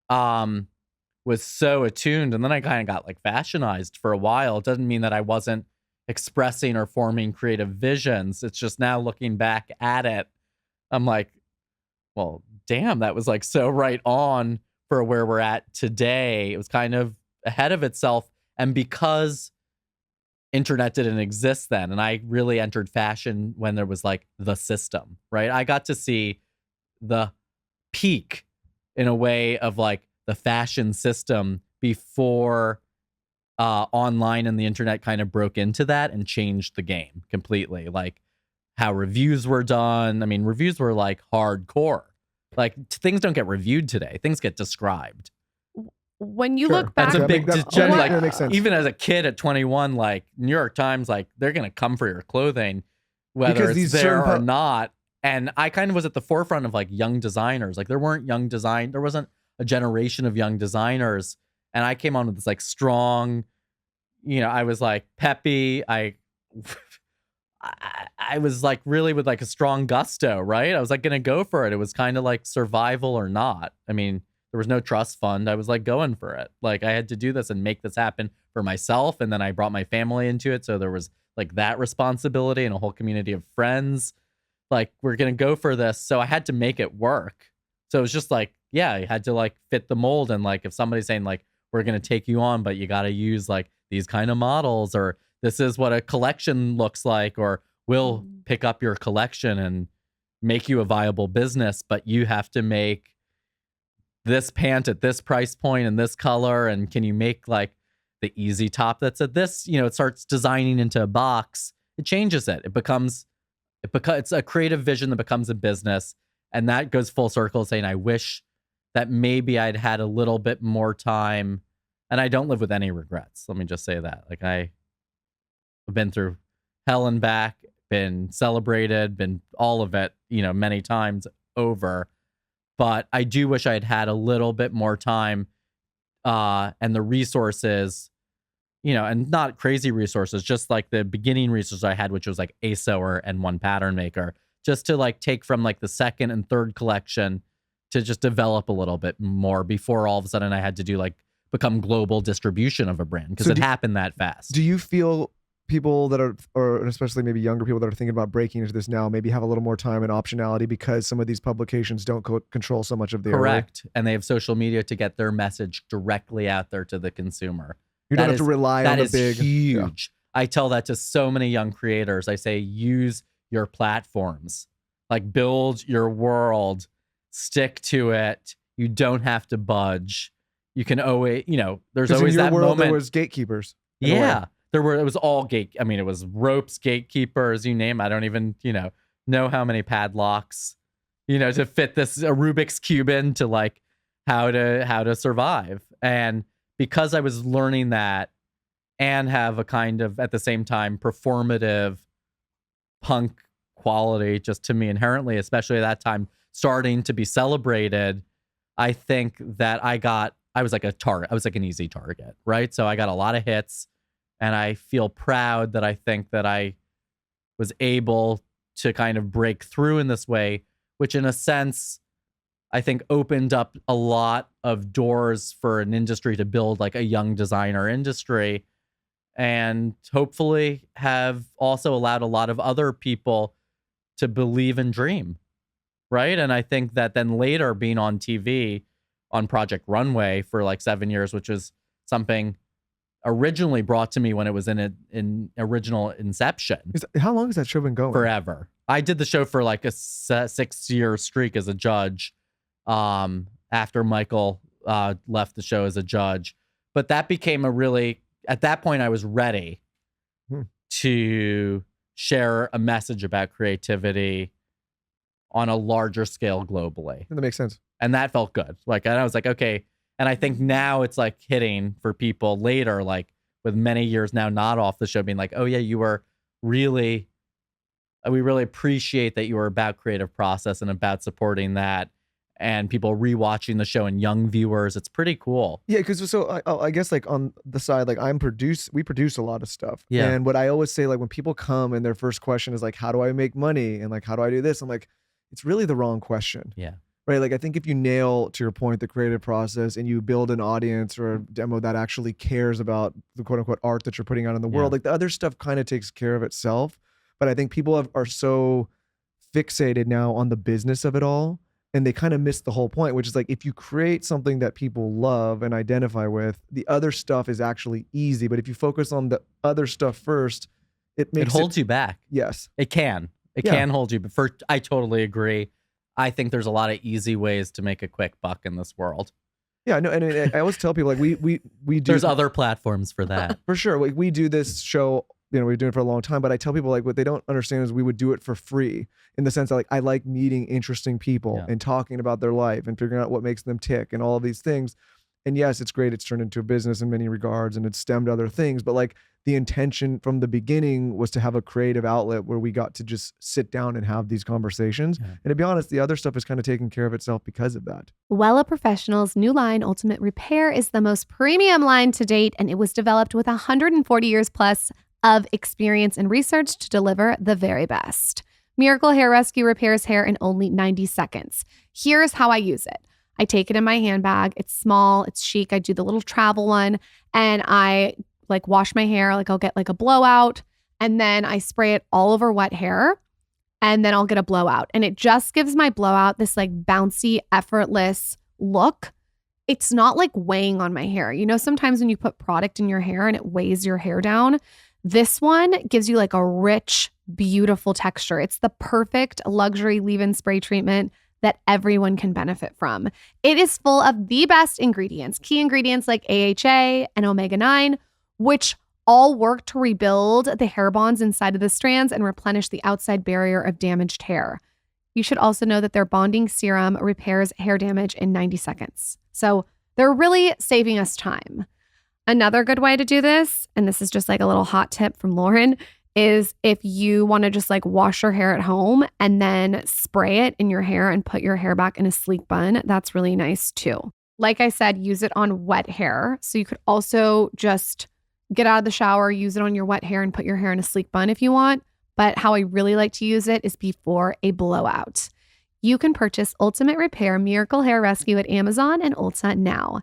S1: was so attuned, and then I kind of got like fashionized for a while. It doesn't mean that I wasn't expressing or forming creative visions. It's just now looking back at it, I'm like, well, damn, that was like so right on for where we're at today. It was kind of ahead of itself. And because internet didn't exist then, and I really entered fashion when there was like the system, right? I got to see the peak in a way of like the fashion system before online and the internet kind of broke into that and changed the game completely. Like how reviews were done. I mean, reviews were like hardcore. Like things don't get reviewed today. Things get described.
S2: When you look back,
S1: that's a big like
S3: that makes sense.
S1: Even as a kid at 21, like New York Times, like they're gonna come for your clothing, whether because it's there or not. And I kind of was at the forefront of like young designers. Like there wasn't a generation of young designers, and I came on with this like strong, I was like peppy. I was like really with like a strong gusto, right? I was like gonna go for it. It was kind of like survival or not. I mean, there was no trust fund. I was like going for it. Like I had to do this and make this happen for myself. And then I brought my family into it. So there was like that responsibility and a whole community of friends. Like, we're going to go for this. So I had to make it work. So it was just like, yeah, I had to like fit the mold. And like, if somebody's saying like, we're going to take you on, but you got to use like these kind of models, or this is what a collection looks like, or we'll pick up your collection and make you a viable business, but you have to make this pant at this price point and this color. And can you make like the easy top that's at this, it starts designing into a box. It changes it. It's a creative vision that becomes a business. And that goes full circle saying, I wish that maybe I'd had a little bit more time, and I don't live with any regrets. Let me just say that. Like I've been through hell and back, been celebrated, been all of it, many times over. But I do wish I had a little bit more time and the resources, and not crazy resources, just like the beginning resources I had, which was like a sewer and one pattern maker, just to like take from like the second and third collection to just develop a little bit more before all of a sudden I had to do like become global distribution of a brand, because it happened that fast.
S3: Do you feel people that are, or especially maybe younger people that are thinking about breaking into this now, maybe have a little more time and optionality because some of these publications don't control so much of the
S1: correct area? And they have social media to get their message directly out there to the consumer.
S3: You don't have to rely on the big.
S1: That is huge. Yeah. I tell that to so many young creators. I say, use your platforms, like build your world, stick to it. You don't have to budge. You can always, there's always
S3: in your
S1: that
S3: world,
S1: moment.
S3: There was gatekeepers.
S1: Yeah. It was all it was ropes, gatekeepers, you name it. I don't even, know how many padlocks, to fit a Rubik's Cube into like how to survive. And because I was learning that and have a kind of, at the same time, performative punk quality just to me inherently, especially at that time, starting to be celebrated, I think that I was like a target. I was like an easy target, right? So I got a lot of hits. And I feel proud that I think that I was able to kind of break through in this way, which in a sense, I think opened up a lot of doors for an industry to build like a young designer industry, and hopefully have also allowed a lot of other people to believe and dream, right? And I think that then later being on TV on Project Runway for like 7 years, which was something originally brought to me when it was in original inception.
S3: How long has that show been going?
S1: Forever. I did the show for like a 6-year streak as a judge after Michael left the show as a judge. But that became at that point, I was ready to share a message about creativity on a larger scale globally.
S3: That makes sense.
S1: And that felt good. Like, and I was like, okay. And I think now it's like hitting for people later, like with many years now not off the show, being like, oh yeah, we really appreciate that you were about creative process and about supporting that, and people rewatching the show and young viewers. It's pretty cool.
S3: Yeah, because I guess like on the side, like we produce a lot of stuff.
S1: Yeah.
S3: And what I always say, like when people come and their first question is like, how do I make money? And like, how do I do this? I'm like, it's really the wrong question.
S1: Yeah.
S3: Right. Like I think if you nail, to your point, the creative process and you build an audience or a demo that actually cares about the quote unquote art that you're putting out in the world, like the other stuff kind of takes care of itself. But I think people are so fixated now on the business of it all, and they kind of miss the whole point, which is like, if you create something that people love and identify with, the other stuff is actually easy. But if you focus on the other stuff first, it
S1: holds you back.
S3: Yes.
S1: It can hold you. But I totally agree. I think there's a lot of easy ways to make a quick buck in this world.
S3: Yeah, no, and I always tell people like we do.
S1: There's other platforms for that.
S3: For sure. Like we do this show, we've been doing it for a long time, but I tell people like what they don't understand is we would do it for free, in the sense that like I like meeting interesting people and talking about their life and figuring out what makes them tick and all of these things. And yes, it's great. It's turned into a business in many regards and it's stemmed other things, but like the intention from the beginning was to have a creative outlet where we got to just sit down and have these conversations. Yeah. And to be honest, the other stuff is kind of taking care of itself because of that.
S2: Wella Professional's new line, Ultimate Repair, is the most premium line to date, and it was developed with 140 years plus of experience and research to deliver the very best. Miracle Hair Rescue repairs hair in only 90 seconds. Here's how I use it. I take it in my handbag. It's small, it's chic. I do the little travel one, and I like wash my hair. Like I'll get like a blowout, and then I spray it all over wet hair, and then I'll get a blowout. And it just gives my blowout this like bouncy, effortless look. It's not like weighing on my hair. You know, sometimes when you put product in your hair and it weighs your hair down, this one gives you like a rich, beautiful texture. It's the perfect luxury leave-in spray treatment that everyone can benefit from. It is full of the best ingredients, key ingredients like AHA and omega-9, which all work to rebuild the hair bonds inside of the strands and replenish the outside barrier of damaged hair. You should also know that their bonding serum repairs hair damage in 90 seconds. So they're really saving us time. Another good way to do this, and this is just like a little hot tip from Lauren, is if you want to just like wash your hair at home and then spray it in your hair and put your hair back in a sleek bun, that's really nice too. Like I said, use it on wet hair. So you could also just get out of the shower, use it on your wet hair and put your hair in a sleek bun if you want. But how I really like to use it is before a blowout. You can purchase Ultimate Repair Miracle Hair Rescue at Amazon and Ulta now.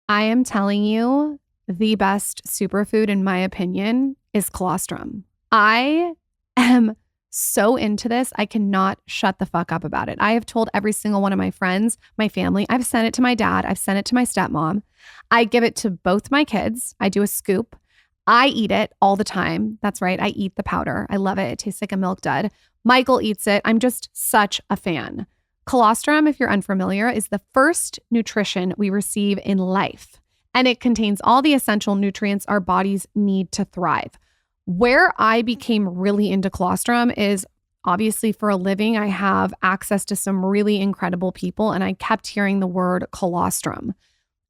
S2: I am telling you, the best superfood, in my opinion, is colostrum. I am so into this. I cannot shut the fuck up about it. I have told every single one of my friends, my family. I've sent it to my dad. I've sent it to my stepmom. I give it to both my kids. I do a scoop. I eat it all the time. That's right. I eat the powder. I love it. It tastes like a milk dud. Michael eats it. I'm just such a fan. Colostrum, if you're unfamiliar, is the first nutrition we receive in life, and it contains all the essential nutrients our bodies need to thrive. Where I became really into colostrum is obviously for a living. I have access to some really incredible people, and I kept hearing the word colostrum.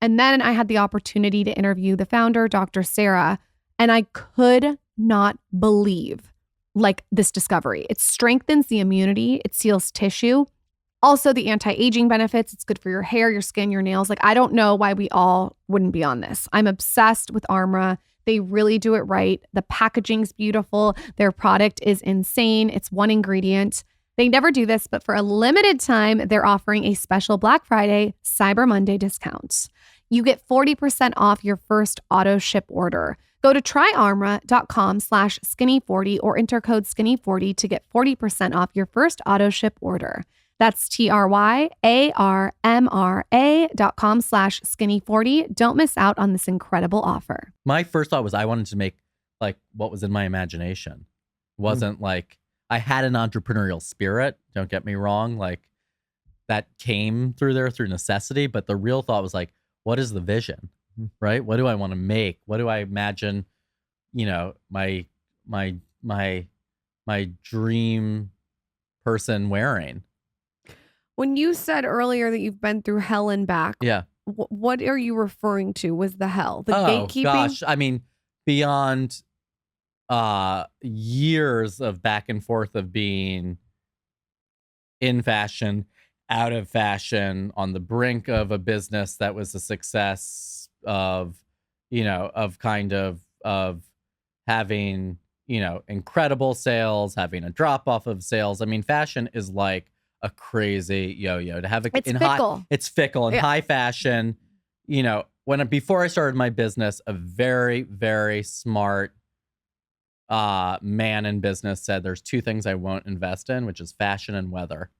S2: And then I had the opportunity to interview the founder, Dr. Sarah, and I could not believe like this discovery. It strengthens the immunity, it seals tissue. Also, the anti-aging benefits. It's good for your hair, your skin, your nails. Like, I don't know why we all wouldn't be on this. I'm obsessed with Armra. They really do it right. The packaging's beautiful. Their product is insane. It's one ingredient. They never do this, but for a limited time, they're offering a special Black Friday, Cyber Monday discount. You get 40% off your first auto ship order. Go to tryarmra.com/skinny40 or enter code skinny40 to get 40% off your first auto ship order. That's TRYARMRA.com/skinny40. Don't miss out on this incredible offer.
S1: My first thought was I wanted to make like what was in my imagination. It wasn't like I had an entrepreneurial spirit. Don't get me wrong. Like that came through there through necessity. But the real thought was like, what is the vision? Right? What do I want to make? What do I imagine, you know, my dream person wearing?
S2: When you said earlier that you've been through hell and back,
S1: Yeah.
S2: what are you referring to? Was the hell the
S1: Oh
S2: gatekeeping?
S1: gosh, I mean, beyond years of back and forth of being in fashion, out of fashion, on the brink of a business that was a success, of having, incredible sales, having a drop off of sales. I mean, fashion is like a crazy yo-yo. To have a
S2: It's fickle.
S1: It's fickle. In
S2: Yeah.
S1: high fashion, before I started my business, a very, very smart man in business said there's two things I won't invest in, which is fashion and weather.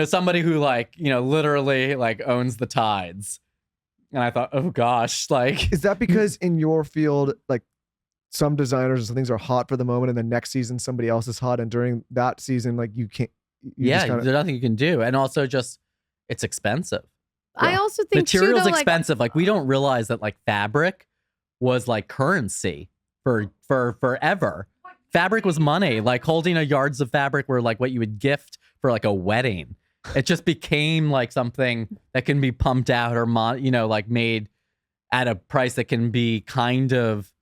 S1: Somebody who literally owns the tides. And I thought, oh gosh,
S3: is that because in your field, like some designers and things are hot for the moment and the next season somebody else is hot, and during that season, like you can't,
S1: there's nothing you can do. And also just it's expensive.
S2: I also think
S1: Material's
S2: too, though,
S1: expensive. Like we don't realize that like fabric was like currency for forever. Fabric was money. Like holding a yards of fabric were like what you would gift for like a wedding. It just became like something that can be pumped out or made at a price that can be kind of,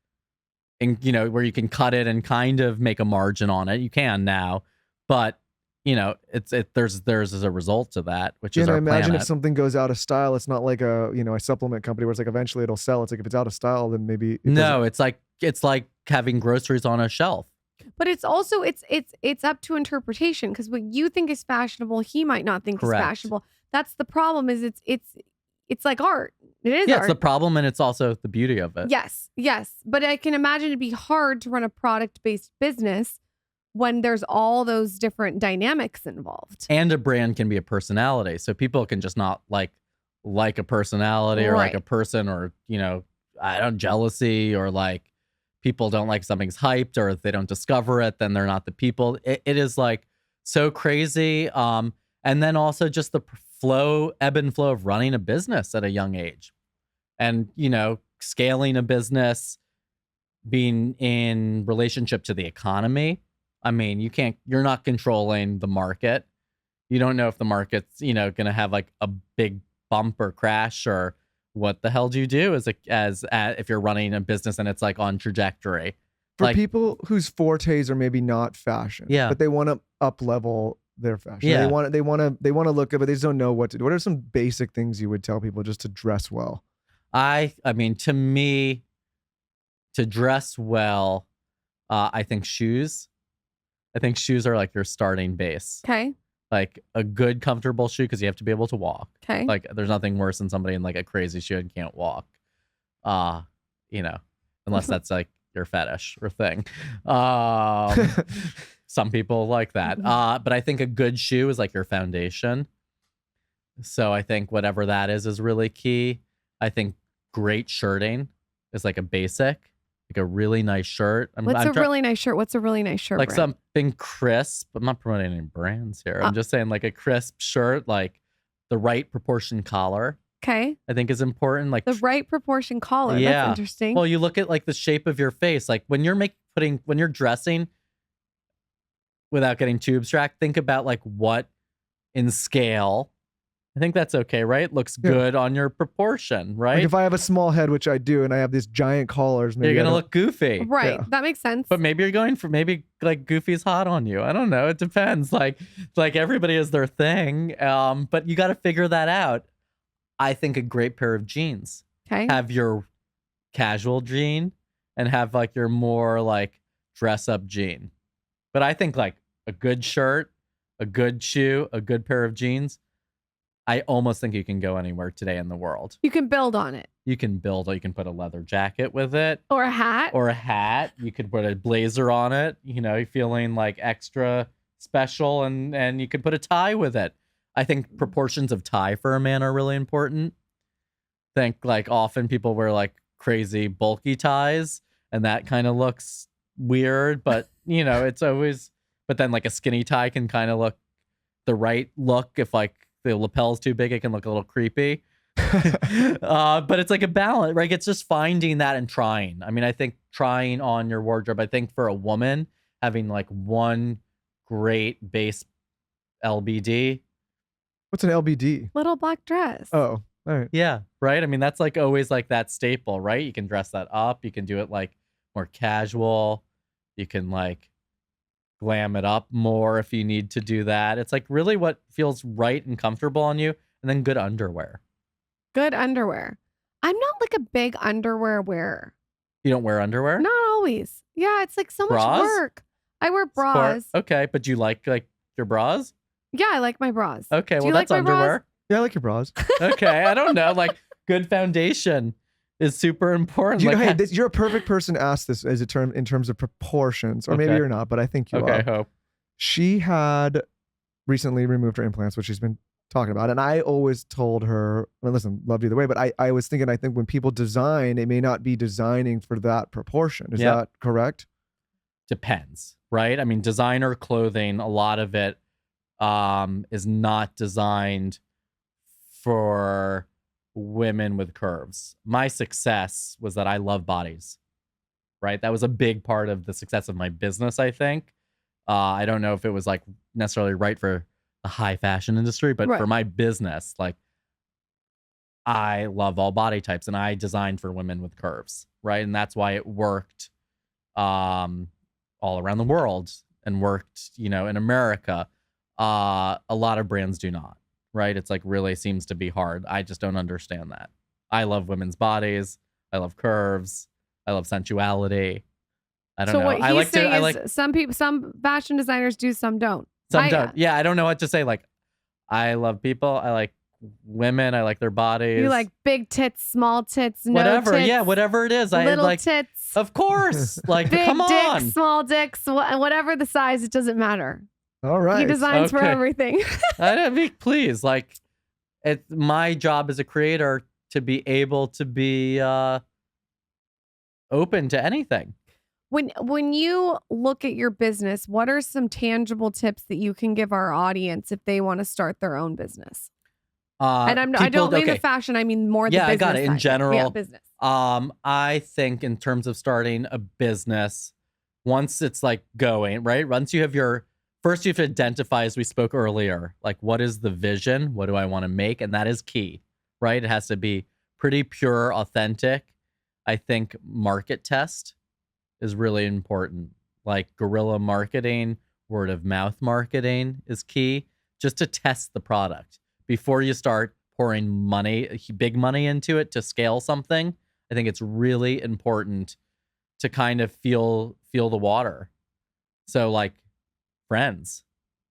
S1: where you can cut it and kind of make a margin on it. You can now, but there's a result to that, which is
S3: I
S1: our
S3: imagine
S1: planet.
S3: if something goes out of style, it's not like a supplement company where it's like eventually it'll sell. It's like if it's out of style, then maybe
S1: it's like having groceries on a shelf.
S2: But it's also it's up to interpretation, because what you think is fashionable, he might not think
S1: Correct.
S2: is fashionable. That's the problem. Is it's like art. It is
S1: Yeah,
S2: art.
S1: it's the problem, and it's also the beauty of it.
S2: Yes. But I can imagine it'd be hard to run a product-based business when there's all those different dynamics involved.
S1: And a brand can be a personality, so people can just not like a personality or like a person, or jealousy, or like people don't like something's hyped, or if they don't discover it, then they're not the people. It is like so crazy. And then also just the ebb and flow of running a business at a young age, and scaling a business, being in relationship to the economy. I mean, you're not controlling the market. You don't know if the market's, going to have like a big bump or crash, or what the hell do you do if you're running a business and it's like on trajectory.
S3: For people whose fortes are maybe not fashion, but they want to up level their fashion.
S1: Yeah.
S3: They want to look good, but they just don't know what to do. What are some basic things you would tell people just to dress well?
S1: I mean, to me, to dress well, I think shoes. I think shoes are like your starting base.
S2: Okay.
S1: Like a good, comfortable shoe, because you have to be able to walk.
S2: Okay.
S1: Like there's nothing worse than somebody in like a crazy shoe and can't walk. Unless that's like your fetish or thing. Some people like that. But I think a good shoe is like your foundation. So I think whatever that is really key. I think great shirting is like a basic. Like a really nice shirt.
S2: What's a really nice shirt? What's a really nice shirt?
S1: Like
S2: brand?
S1: something crisp. I'm not promoting any brands here. I'm just saying like a crisp shirt, like the right proportion collar.
S2: Okay.
S1: I think is important. Like
S2: the right proportion collar.
S1: Yeah.
S2: That's interesting.
S1: Well, you look at like the shape of your face. Like when you're when you're dressing, without getting too abstract, think about like what in scale. I think that's okay, right? Looks good on your proportion, right?
S3: Like if I have a small head, which I do, and I have these giant collars, maybe
S1: you're gonna look goofy,
S2: right? Yeah. That makes sense.
S1: But maybe you're going for like goofy's hot on you. I don't know. It depends. Like everybody has their thing. But you got to figure that out. I think a great pair of jeans.
S2: Okay.
S1: Have your casual jean and have like your more like dress up jean. But I think like a good shirt, a good shoe, a good pair of jeans. I almost think you can go anywhere today in the world.
S2: You can build on it.
S1: You can build, or you can put a leather jacket with it.
S2: Or a hat.
S1: Or a hat. You could put a blazer on it, you know, you're feeling like extra special, and you could put a tie with it. I think proportions of tie for a man are really important. Think like often people wear like crazy bulky ties, and that kind of looks weird, but you know, it's always, but then like a skinny tie can kind of look the right look. If like the lapel's too big, it can look a little creepy. But it's like a balance, right? It's just finding that and trying. I mean, I think trying on your wardrobe, I think for a woman, having like one great base LBD.
S3: What's an LBD?
S2: Little black dress.
S3: Oh, all right.
S1: Yeah, right. I mean, that's like always like that staple, right? You can dress that up. You can do it like more casual. You can like glam it up more if you need to do that. It's like really what feels right and comfortable on you, and then good underwear.
S2: Good underwear. I'm not like a big underwear wearer.
S1: You don't wear underwear?
S2: Not always. Yeah, it's like so
S1: Bras?
S2: much work. I wear bras.
S1: Okay, but you like your bras?
S2: Yeah, I like my bras.
S1: Okay,
S2: Do
S1: well
S2: you
S1: that's
S2: like my bras?
S1: underwear.
S3: Yeah, I like your bras.
S1: Okay, I don't know. Like good foundation is super important.
S3: You know,
S1: Like,
S3: hey, you're a perfect person to ask this as a term in terms of proportions, or maybe
S1: Okay.
S3: you're not, but I think you
S1: okay,
S3: are.
S1: I hope.
S3: She had recently removed her implants, which she's been talking about. And I always told her, well, listen, loved either way, but I was thinking, I think when people design, they may not be designing for that proportion. Is
S1: Yep.
S3: that correct?
S1: Depends, right? I mean, designer clothing, a lot of it is not designed for women with curves. My success was that I love bodies, right? That was a big part of the success of my business, I think. I don't know if it was like necessarily right for the high fashion industry, but
S2: Right.
S1: for my business, like I love all body types, and I designed for women with curves, right? And that's why it worked all around the world and worked, you know, in America. A lot of brands do not, right? It's like really seems to be hard. I just don't understand that. I love women's bodies. I love curves. I love sensuality. I don't
S2: So
S1: know.
S2: what
S1: I
S2: he's
S1: like to.
S2: saying
S1: I
S2: is
S1: like
S2: some fashion designers do, some don't.
S1: some don't. Yeah, I don't know what to say. Like, I love people. I like women. I like their bodies.
S2: You like big tits, small tits, no
S1: whatever.
S2: tits,
S1: Yeah, whatever it is. I
S2: little
S1: like.
S2: tits,
S1: Of course. Like,
S2: big
S1: come
S2: dicks,
S1: on.
S2: small dicks, whatever the size, it doesn't matter.
S3: All right.
S2: He designs for
S1: Okay.
S2: everything.
S1: I mean, please, like, it's my job as a creator to be able to be open to anything.
S2: When you look at your business, what are some tangible tips that you can give our audience if they want to start their own business? And I don't mean the fashion, I mean more the
S1: Yeah,
S2: business
S1: I got it. In
S2: side.
S1: general,
S2: Yeah, business.
S1: I think in terms of starting a business, once it's like going, right? Once you have first you have to identify, as we spoke earlier, like what is the vision? What do I want to make? And that is key, right? It has to be pretty pure, authentic. I think market test is really important. Like guerrilla marketing, word of mouth marketing is key, just to test the product before you start pouring money, big money into it to scale something. I think it's really important to kind of feel the water. So like friends,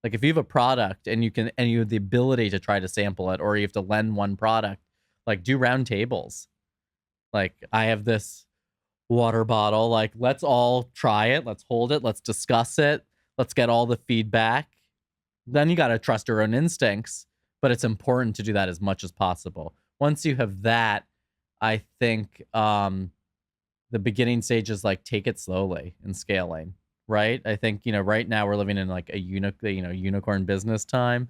S1: like if you have a product and you have the ability to try to sample it, or you have to lend one product, like do round tables. Like I have this water bottle, like let's all try it, let's hold it, let's discuss it, let's get all the feedback. Then you got to trust your own instincts, but it's important to do that as much as possible. Once you have that, I think the beginning stage is like take it slowly and scaling, right? I think, you know, right now we're living in like a unicorn business time.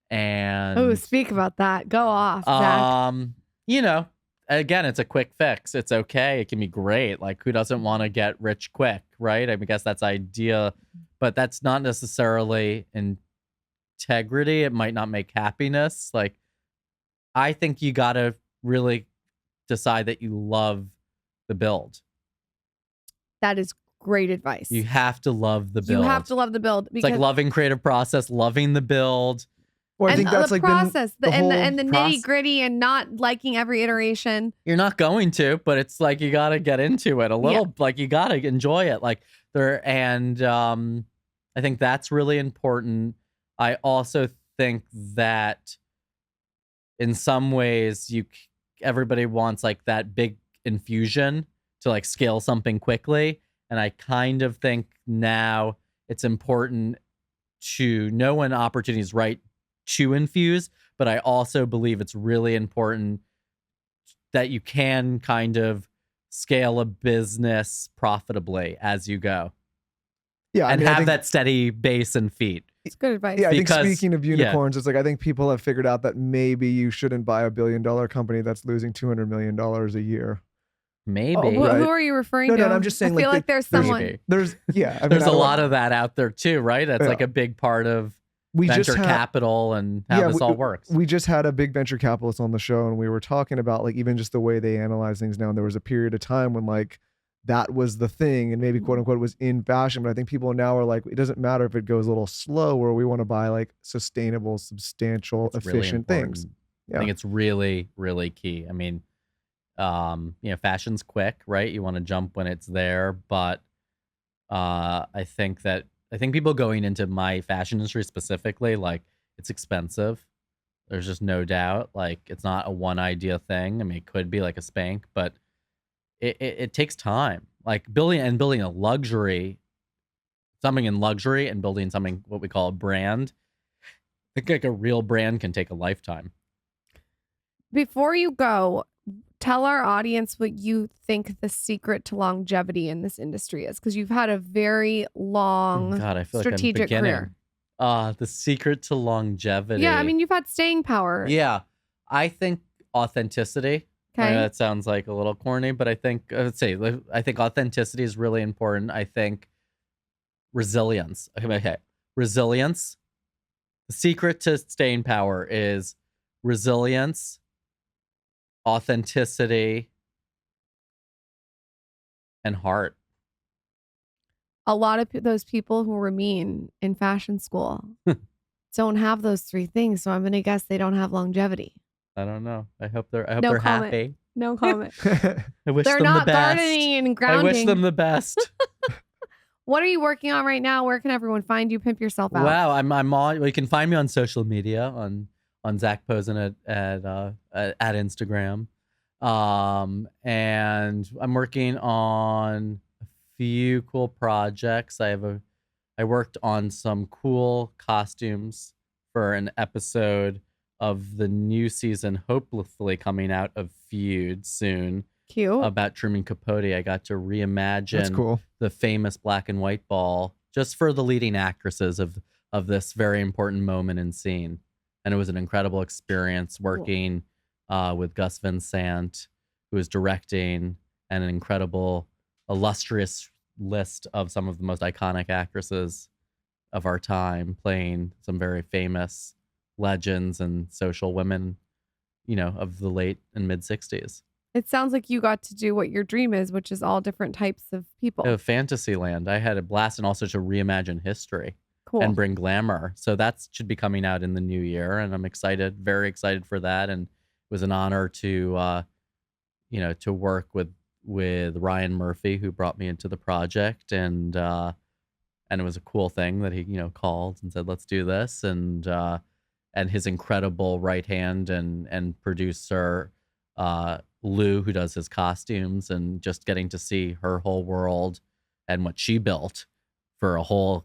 S1: And
S2: Oh, speak about that. Go off, Zach.
S1: you know, again, it's a quick fix. It's okay. It can be great. Like, who doesn't want to get rich quick, right? I guess that's idea, but that's not necessarily integrity. It might not make happiness. Like, I think you got to really decide that you love the build.
S2: That is great advice.
S1: You have to love the build.
S2: You have to love the build.
S1: It's like loving creative process, loving the build.
S3: Well, I
S2: and
S3: think that's
S2: the
S3: like
S2: process,
S3: the whole
S2: and the nitty gritty, and not liking every iteration.
S1: You're not going to, but it's like you got to get into it a little. Like you got to enjoy it. Like and I think that's really important. I also think that in some ways everybody wants like that big infusion to like scale something quickly. And I kind of think now it's important to know when opportunity is right to infuse, but I also believe it's really important that you can kind of scale a business profitably as you go.
S3: Yeah,
S1: and
S3: I
S1: have
S3: think,
S1: that steady base and feet.
S2: It's good advice.
S3: Yeah, I think
S1: Because-
S3: speaking of unicorns, it's like I think people have figured out that maybe you shouldn't buy a $1 billion company that's losing $200 million a year.
S1: Maybe.
S2: Oh,
S3: Right.
S2: who are you referring
S3: No,
S2: to?
S3: no, I'm just saying,
S2: I feel
S3: like,
S2: like there's
S3: there's-
S2: someone.
S1: Maybe.
S3: There's I mean,
S1: There's
S3: I
S1: a
S3: don't-
S1: lot of that out there too, right? That's
S3: Yeah.
S1: like a big part of
S3: we
S1: venture
S3: just had,
S1: capital and how this all works.
S3: We just had a big venture capitalist on the show, and we were talking about like even just the way they analyze things now. And there was a period of time when like that was the thing, and maybe quote unquote it was in fashion. But I think people now are like, it doesn't matter if it goes a little slow, or we want to buy like sustainable, substantial,
S1: It's really
S3: efficient things.
S1: important.
S3: Yeah.
S1: I think it's really, really key. I mean, fashion's quick, right? You want to jump when it's there, but I think people going into my fashion industry specifically, like it's expensive. There's just no doubt. Like it's not a one idea thing. I mean, it could be like a Spank, but it takes time. Like building a luxury, something in luxury, and building something what we call a brand. I think like a real brand can take a lifetime.
S2: Before you go, tell our audience what you think the secret to longevity in this industry is, because you've had a very long
S1: God, I feel
S2: strategic
S1: like I'm
S2: career.
S1: beginning. The secret to longevity.
S2: Yeah, I mean, you've had staying power.
S1: Yeah, I think authenticity.
S2: Okay.
S1: That sounds like a little corny, but I think I think authenticity is really important. I think resilience. Okay, resilience. The secret to staying power is resilience, authenticity, and heart.
S2: A lot of those people who were mean in fashion school don't have those three things. So I'm going to guess they don't have longevity.
S1: I don't know. I hope they're
S2: No comment.
S1: happy.
S2: No comment.
S1: I wish
S2: They're
S1: them
S2: not
S1: the best.
S2: gardening and
S1: I
S2: grounding.
S1: wish them the best.
S2: What are you working on right now? Where can everyone find you? Pimp yourself out.
S1: Wow, I'm on. Well, you can find me on social media on Zac Posen at Instagram, and I'm working on a few cool projects. I worked on some cool costumes for an episode of the new season, hopefully coming out of Feud soon,
S2: Cute.
S1: about Truman Capote. I got to reimagine
S3: That's cool.
S1: the famous black and white ball just for the leading actresses of this very important moment and scene. And it was an incredible experience working with Gus Van Sant, who was directing, and an incredible, illustrious list of some of the most iconic actresses of our time, playing some very famous legends and social women, of the late and mid 60s.
S2: It sounds like you got to do what your dream is, which is all different types of people.
S1: Fantasyland. I had a blast, and also to reimagine history.
S2: Cool.
S1: And bring glamour. So that should be coming out in the new year, and I'm excited, very excited for that. And it was an honor to, to work with Ryan Murphy, who brought me into the project, and it was a cool thing that he, called and said, "Let's do this," and his incredible right hand and producer, Lou, who does his costumes, and just getting to see her whole world and what she built for a whole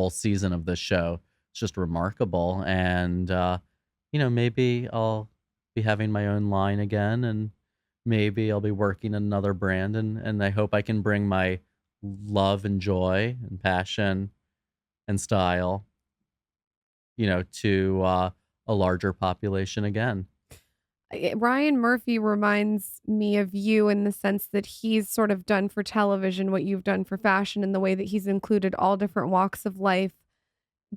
S1: season of this show. It's just remarkable. And maybe I'll be having my own line again, and maybe I'll be working another brand, and I hope I can bring my love and joy and passion and style to a larger population again.
S2: Ryan Murphy reminds me of you in the sense that he's sort of done for television what you've done for fashion, in the way that he's included all different walks of life.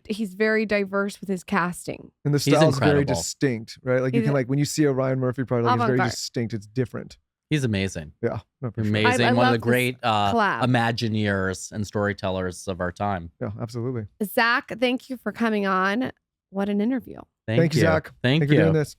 S2: He's very diverse with his casting.
S3: And the style's very
S1: incredible.
S3: distinct, right? Like you can when you see a Ryan Murphy project, it's very
S2: Avant-garde.
S3: distinct. It's different.
S1: He's amazing.
S3: Yeah. No, for sure.
S1: Amazing.
S2: I
S1: One of
S2: love
S1: the
S2: this
S1: great
S2: collab.
S1: Imagineers and storytellers of our time.
S3: Yeah, absolutely.
S2: Zac, thank you for coming on. What an interview.
S1: Thank you,
S3: Zac.
S1: Thank
S3: Thank you
S1: you.
S3: for doing this.